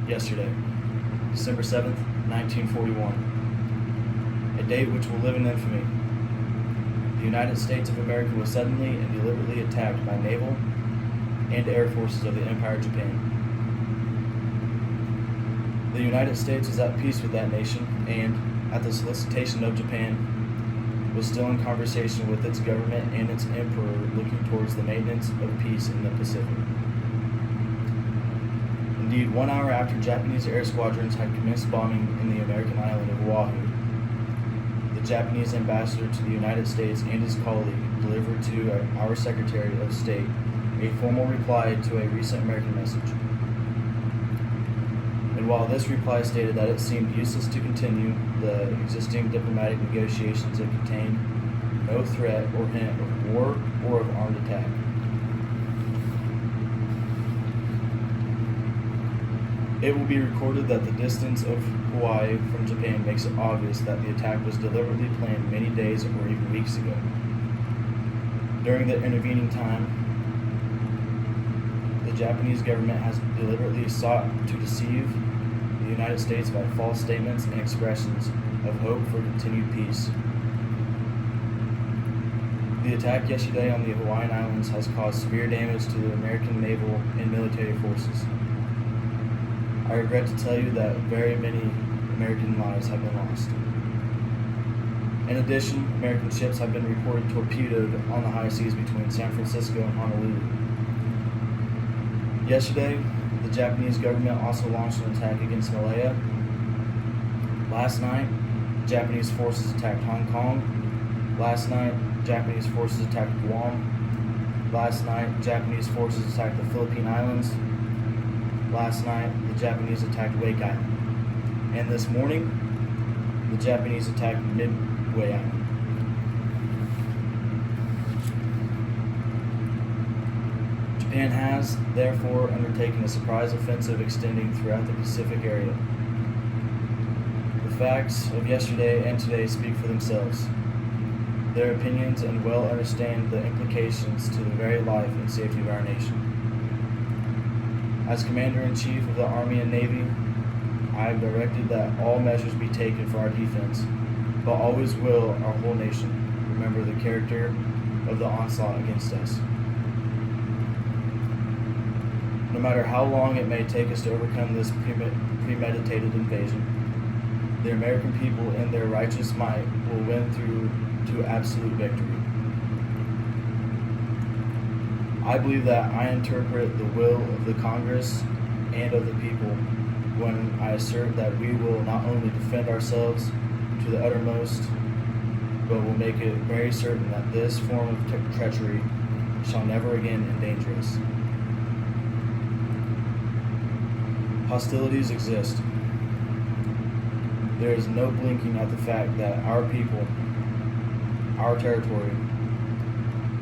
yesterday, December 7th, 1941, a date which will live in infamy. The United States of America was suddenly and deliberately attacked by naval and air forces of the Empire of Japan. The United States was at peace with that nation and, at the solicitation of Japan, was still in conversation with its government and its emperor looking towards the maintenance of peace in the Pacific. Indeed, 1 hour after Japanese air squadrons had commenced bombing in the American island of Oahu, the Japanese ambassador to the United States and his colleague delivered to our Secretary of State a formal reply to a recent American message. And while this reply stated that it seemed useless to continue the existing diplomatic negotiations, it contained no threat or hint of war or of armed attack. It will be recorded that the distance of Hawaii from Japan makes it obvious that the attack was deliberately planned many days or even weeks ago. During the intervening time, the Japanese government has deliberately sought to deceive the United States by false statements and expressions of hope for continued peace. The attack yesterday on the Hawaiian Islands has caused severe damage to the American naval and military forces. I regret to tell you that very many American lives have been lost. In addition, American ships have been reported torpedoed on the high seas between San Francisco and Honolulu. Yesterday, the Japanese government also launched an attack against Malaya. Last night, Japanese forces attacked Hong Kong. Last night, Japanese forces attacked Guam. Last night, Japanese forces attacked the Philippine Islands. Last night, the Japanese attacked Wake Island. And this morning, the Japanese attacked Midway Island. Japan has, therefore, undertaken a surprise offensive extending throughout the Pacific area. The facts of yesterday and today speak for themselves. Their opinions and well understand the implications to the very life and safety of our nation. As Commander-in-Chief of the Army and Navy, I have directed that all measures be taken for our defense, but always will our whole nation remember the character of the onslaught against us. No matter how long it may take us to overcome this premeditated invasion, the American people in their righteous might will win through to absolute victory. I believe that I interpret the will of the Congress and of the people when I assert that we will not only defend ourselves to the uttermost, but will make it very certain that this form of treachery shall never again endanger us. Hostilities exist. There is no blinking at the fact that our people, our territory,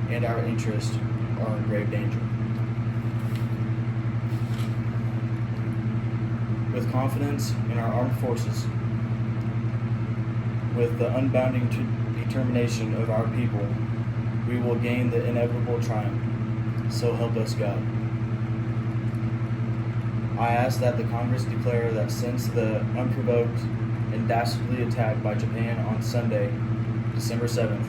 and our interests are in grave danger. With confidence in our armed forces, with the unbounding determination of our people, we will gain the inevitable triumph. So help us God. I ask that the Congress declare that since the unprovoked and dastardly attack by Japan on Sunday, December 7th,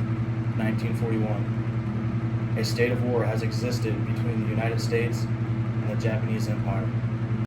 1941, a state of war has existed between the United States and the Japanese Empire.